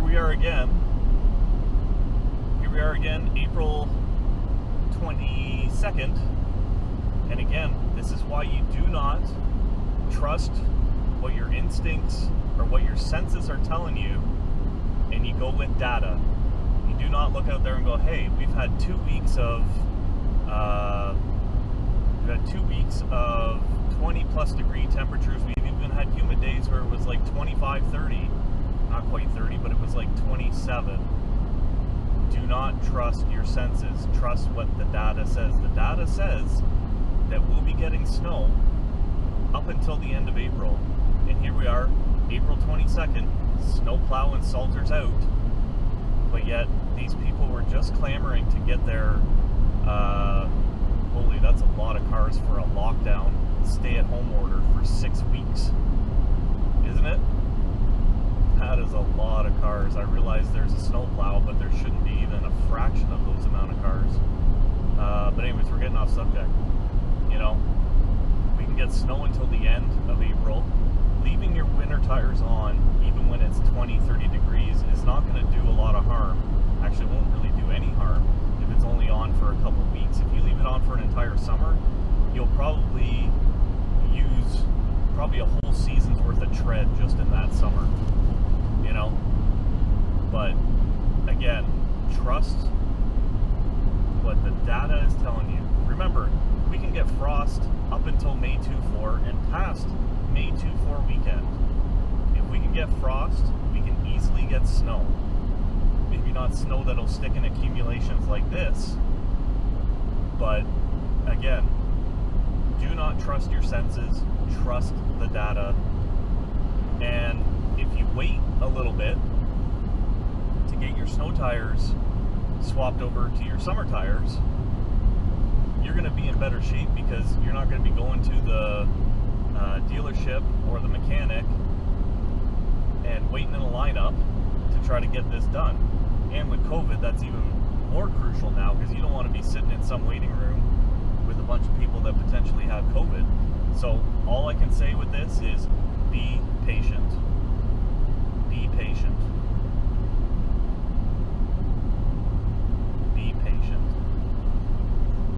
we are again. Here we are again, April 22nd. And again, this is why you do not trust what your instincts or what your senses are telling you, and you go with data. You do not look out there and go, hey, we've had 2 weeks of 20 plus degree temperatures. We've even had humid days where it was like 25, 30. Not quite 30, but it was like 27. Do not trust your senses. Trust what the data says. The data says that we'll be getting snow up until the end of April. And here we are, April 22nd, snowplow and salters out. But yet, these people were just clamoring to get their, holy, that's a lot of cars for a lockdown, stay-at-home order for 6 weeks. Isn't it? That is a lot of cars. I realize there's a snowplow, but there shouldn't be even a fraction of those amount of cars. But anyways, we're getting off subject. You know, we can get snow until the end of April. Leaving your winter tires on, even when it's 20, 30 degrees, is not going to do a lot of harm. Actually, it won't really do any harm if it's only on for a couple of weeks. If you leave it on for an entire summer, you'll probably use a whole season's worth of tread just in that summer. You know? But, again, trust what the data is telling you. Remember, we can get frost up until May 2-4 and past May 2-4 weekend. If we can get frost, we can easily get snow. Maybe not snow that'll stick in accumulations like this, but again, do not trust your senses, trust the data. And if you wait a little bit to get your snow tires swapped over to your summer tires, you're going to be in better shape because you're not going to be going to the dealership or the mechanic and waiting in a lineup to try to get this done. And with COVID, that's even more crucial now because you don't want to be sitting in some waiting room with a bunch of people that potentially have COVID. So all I can say with this is be patient. Be patient.